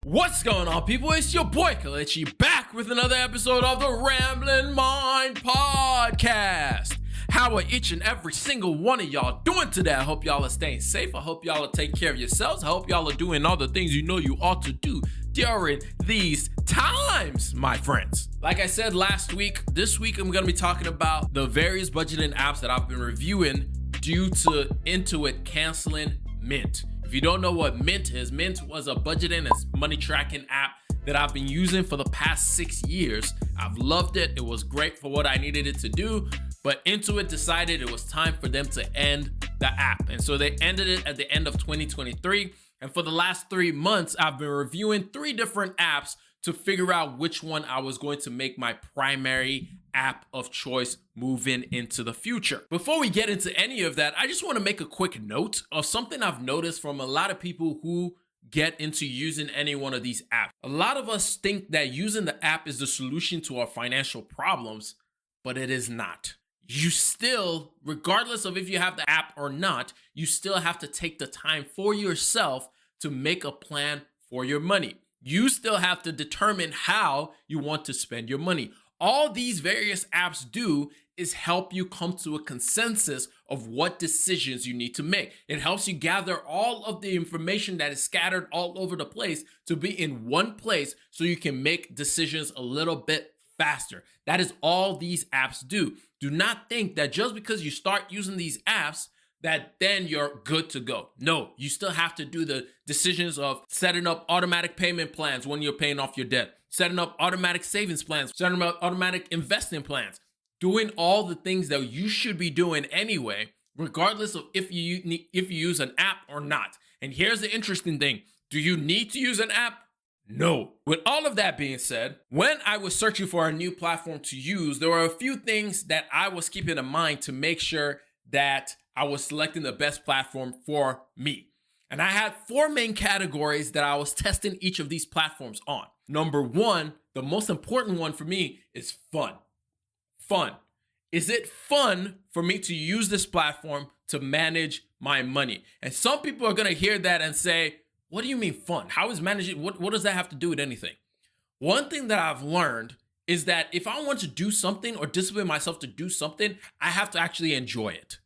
What's going on, people? It's your boy KelechIwuaba back with another episode of the Ramblin' Mind Podcast. How are each and every single one of y'all doing today? I hope y'all are staying safe. I hope y'all are taking care of yourselves. I hope y'all are doing all the things you know you ought to do during these times, my friends. Like I said last week, this week I'm going to be talking about the various budgeting apps that I've been reviewing due to Intuit canceling Mint. If you don't know what Mint is, Mint was a budgeting and money tracking app that I've been using for the past 6 years. I've loved it. It was great for what I needed it to do, but Intuit decided it was time for them to end the app. And so they ended it at the end of 2023. And for the last 3 months, I've been reviewing 3 different apps to figure out which one I was going to make my primary app of choice moving into the future. Before we get into any of that, I just want to make a quick note of something I've noticed from a lot of people who get into using any one of these apps. A lot of us think that using the app is the solution to our financial problems, but it is not. You still, regardless of if you have the app or not, you still have to take the time for yourself to make a plan for your money. You still have to determine how you want to spend your money. All these various apps do is help you come to a consensus of what decisions you need to make. It helps you gather all of the information that is scattered all over the place to be in one place so you can make decisions a little bit faster. That is all these apps do. Do not think that just because you start using these apps that then you're good to go. No, you still have to do the decisions of setting up automatic payment plans when you're paying off your debt, setting up automatic savings plans, setting up automatic investing plans, doing all the things that you should be doing anyway, regardless of if you use an app or not. And here's the interesting thing. Do you need to use an app? No. With all of that being said, when I was searching for a new platform to use, there were a few things that I was keeping in mind to make sure that I was selecting the best platform for me. And I had 4 main categories that I was testing each of these platforms on. Number 1, the most important one for me is fun. Fun. Is it fun for me to use this platform to manage my money? And some people are going to hear that and say, what do you mean fun? How is managing? What does that have to do with anything? One thing that I've learned is that if I want to do something or discipline myself to do something, I have to actually enjoy it.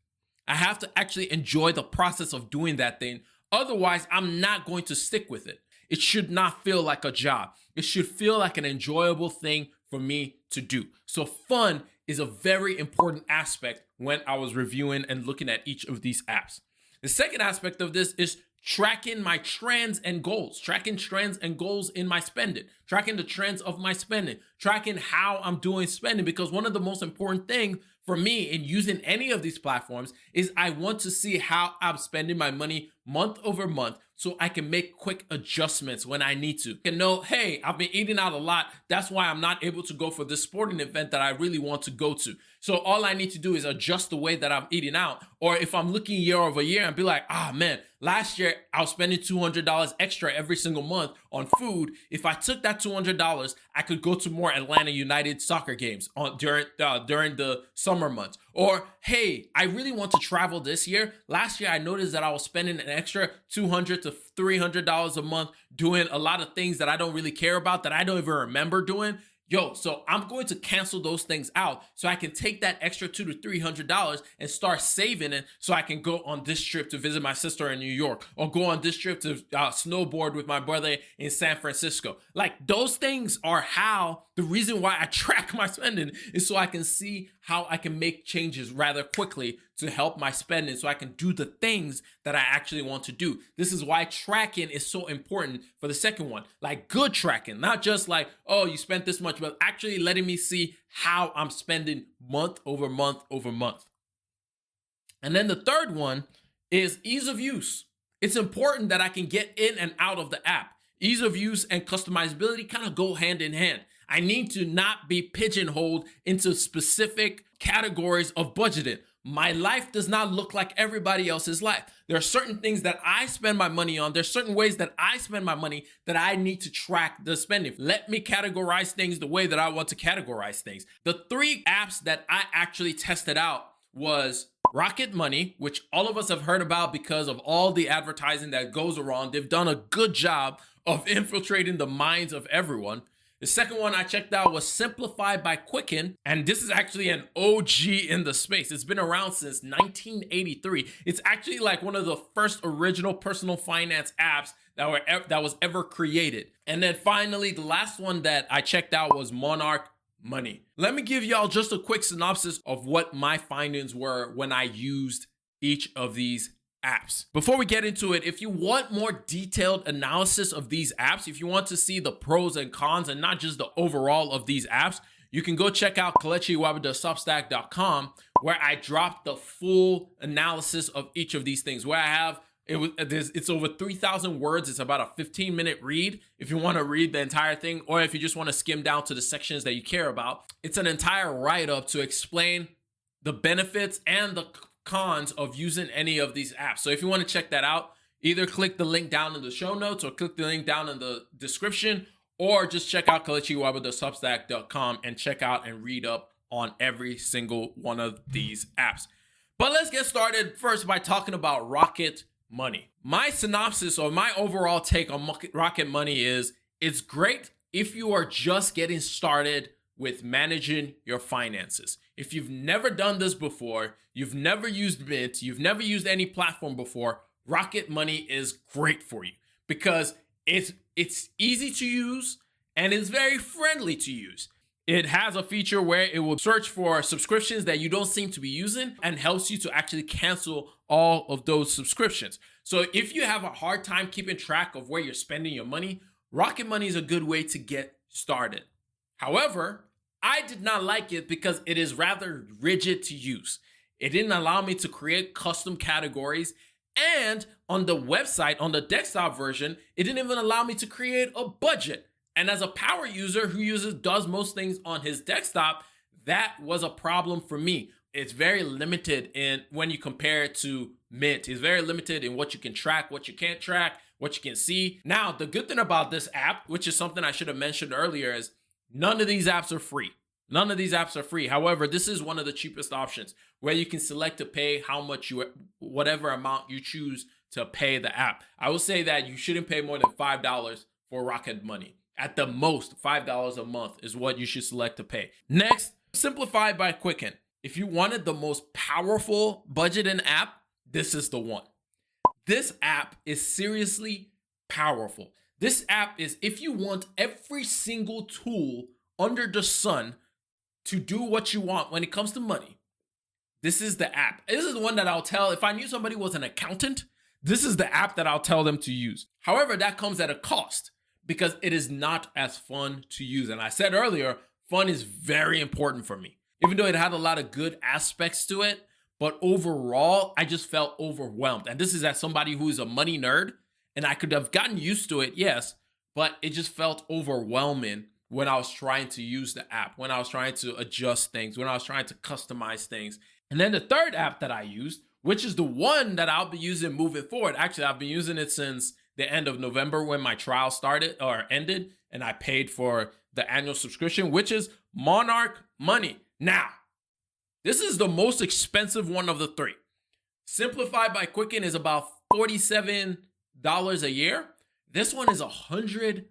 I have to actually enjoy the process of doing that thing. Otherwise, I'm not going to stick with it. It should not feel like a job. It should feel like an enjoyable thing for me to do. So fun is a very important aspect when I was reviewing and looking at each of these apps. The second aspect of this is tracking my trends and goals, tracking trends and goals in my spending, tracking the trends of my spending, tracking how I'm doing spending. Because one of the most important things for me in using any of these platforms is I want to see how I'm spending my money month over month so I can make quick adjustments when I need to. And know, hey, I've been eating out a lot. That's why I'm not able to go for this sporting event that I really want to go to. So all I need to do is adjust the way that I'm eating out. Or if I'm looking year over year and be like, man, last year I was spending $200 extra every single month on food. If I took that $200, I could go to more Atlanta United soccer games during the summer months. Or, hey, I really want to travel this year. Last year, I noticed that I was spending an extra $200 to $300 a month doing a lot of things that I don't really care about, that I don't even remember doing. So I'm going to cancel those things out so I can take that extra $200 to $300 and start saving it so I can go on this trip to visit my sister in New York, or go on this trip to snowboard with my brother in San Francisco. Like, those things are the reason why I track my spending is so I can see how I can make changes rather quickly to help my spending so I can do the things that I actually want to do. This is why tracking is so important for the second one. Like, good tracking, not just like, oh, you spent this much, but actually letting me see how I'm spending month over month over month. And then the third one is ease of use. It's important that I can get in and out of the app. Ease of use and customizability kind of go hand in hand. I need to not be pigeonholed into specific categories of budgeting. My life does not look like everybody else's life. There are certain things that I spend my money on. There's certain ways that I spend my money that I need to track the spending. Let me categorize things the way that I want to categorize things. The 3 apps that I actually tested out was Rocket Money, which all of us have heard about because of all the advertising that goes around. They've done a good job of infiltrating the minds of everyone. The second one I checked out was Simplified by Quicken, and this is actually an OG in the space. It's been around since 1983. It's actually like one of the first original personal finance apps that was ever created. And then finally, the last one that I checked out was Monarch Money. Let me give y'all just a quick synopsis of what my findings were when I used each of these apps. Before we get into it, if you want more detailed analysis of these apps, if you want to see the pros and cons and not just the overall of these apps, you can go check out KelechIwuaba.substack.com, where I dropped the full analysis of each of these things, where I have it's over 3,000 words. It's about a 15-minute read if you want to read the entire thing, or if you just want to skim down to the sections that you care about. It's an entire write-up to explain the benefits and the cons of using any of these apps. So if you want to check that out, either click the link down in the show notes or click the link down in the description, or just check out KelechIwuaba.substack.com and check out and read up on every single one of these apps. But let's get started first by talking about Rocket Money. My synopsis or my overall take on Rocket Money is it's great if you are just getting started with managing your finances. If you've never done this before, you've never used Mint, you've never used any platform before, Rocket Money is great for you because it's easy to use and it's very friendly to use. It has a feature where it will search for subscriptions that you don't seem to be using and helps you to actually cancel all of those subscriptions. So if you have a hard time keeping track of where you're spending your money, Rocket Money is a good way to get started. However, I did not like it because it is rather rigid to use. It didn't allow me to create custom categories, and on the website, on the desktop version, it didn't even allow me to create a budget. And as a power user who does most things on his desktop, that was a problem for me. It's very limited in when you compare it to Mint. It's very limited in what you can track, what you can't track, what you can see. Now, the good thing about this app, which is something I should have mentioned earlier, is none of these apps are free. None of these apps are free. However, this is one of the cheapest options where you can select to pay whatever amount you choose to pay the app. I will say that you shouldn't pay more than $5 for Rocket Money. At the most, $5 a month is what you should select to pay. Next, Simplified by Quicken. If you wanted the most powerful budgeting app, this is the one. This app is seriously powerful. This app is, if you want every single tool under the sun to do what you want when it comes to money, this is the app. This is the one that I'll tell, if I knew somebody was an accountant, this is the app that I'll tell them to use. However, that comes at a cost because it is not as fun to use. And I said earlier, fun is very important for me. Even though it had a lot of good aspects to it, but overall, I just felt overwhelmed. And this is as somebody who is a money nerd, and I could have gotten used to it, yes, but it just felt overwhelming when I was trying to use the app, when I was trying to adjust things, when I was trying to customize things. And then the third app that I used, which is the one that I'll be using moving forward. Actually, I've been using it since the end of November when my trial started or ended, and I paid for the annual subscription, which is Monarch Money. Now, this is the most expensive one of the three. Simplified by Quicken is about $47 a year. This one is $100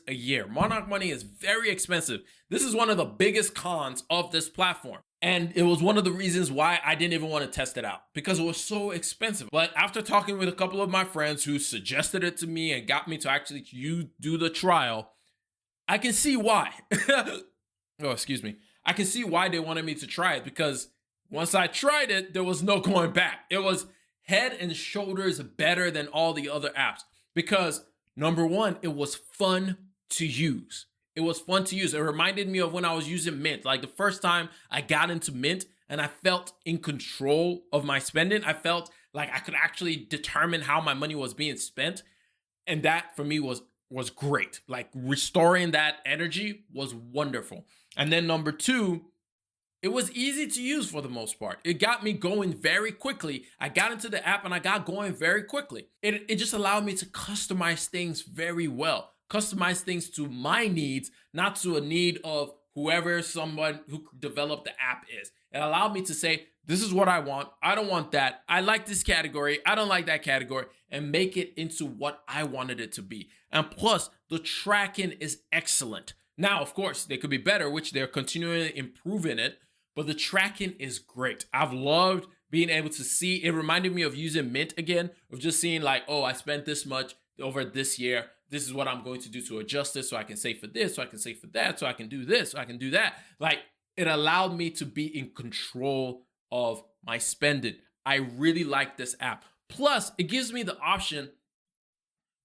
a year. Monarch Money is very expensive. This is one of the biggest cons of this platform. And it was one of the reasons why I didn't even want to test it out because it was so expensive. But after talking with a couple of my friends who suggested it to me and got me to actually do the trial, I can see why. Oh, excuse me. I can see why they wanted me to try it because once I tried it, there was no going back. It was head and shoulders better than all the other apps because number one, it was fun to use. It was fun to use. It reminded me of when I was using Mint. Like the first time I got into Mint and I felt in control of my spending. I felt like I could actually determine how my money was being spent. And that for me was great. Like restoring that energy was wonderful. And then number two, it was easy to use for the most part. It got me going very quickly. I got into the app and I got going very quickly. It just allowed me to customize things very well. Customize things to my needs, not to a need of whoever someone who developed the app is. It allowed me to say, this is what I want. I don't want that. I like this category. I don't like that category, and make it into what I wanted it to be. And plus, the tracking is excellent. Now, of course, they could be better, which they're continually improving it, but the tracking is great. I've loved being able to see. It reminded me of using Mint again, of just seeing like, oh, I spent this much over this year. This is what I'm going to do to adjust this so I can save for this, so I can save for that, so I can do this, so I can do that. Like, it allowed me to be in control of my spending. I really like this app. Plus, it gives me the option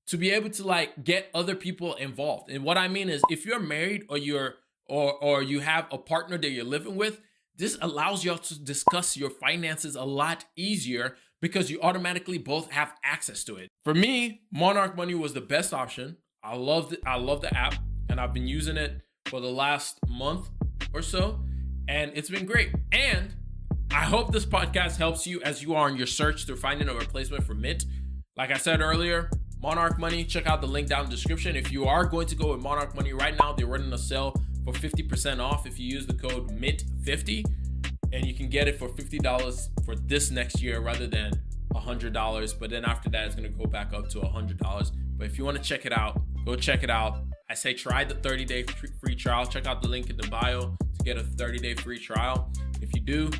to be able to like get other people involved. And what I mean is, if you're married or you have a partner that you're living with, this allows y'all to discuss your finances a lot easier because you automatically both have access to it. For me, Monarch Money was the best option. I love the app, and I've been using it for the last month or so, and it's been great. And I hope this podcast helps you as you are on your search through finding a replacement for Mint. Like I said earlier, Monarch Money, check out the link down in the description. If you are going to go with Monarch Money right now, they're running a sale for 50% off if you use the code MINT50, and you can get it for $50 for this next year rather than $100. But then after that, it's going to go back up to $100. But if you want to check it out, go check it out. I say try the 30-day free trial. Check out the link in the bio to get a 30-day free trial. If you do,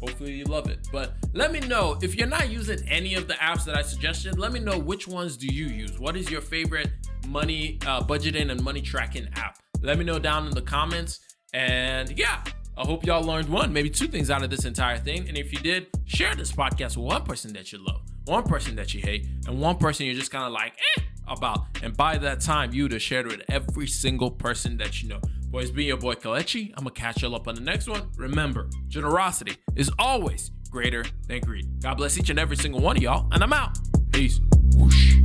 hopefully you love it. But let me know if you're not using any of the apps that I suggested. Let me know, which ones do you use? What is your favorite money budgeting and money tracking app? Let me know down in the comments. And yeah, I hope y'all learned one, maybe two things out of this entire thing. And if you did, share this podcast with one person that you love, one person that you hate, and one person you're just kind of like about. And by that time, you would have shared it with every single person that you know. Boys, be your boy Kelechi. I'm gonna catch y'all up on the next one. Remember, generosity is always greater than greed. God bless each and every single one of y'all, and I'm out. Peace. Whoosh.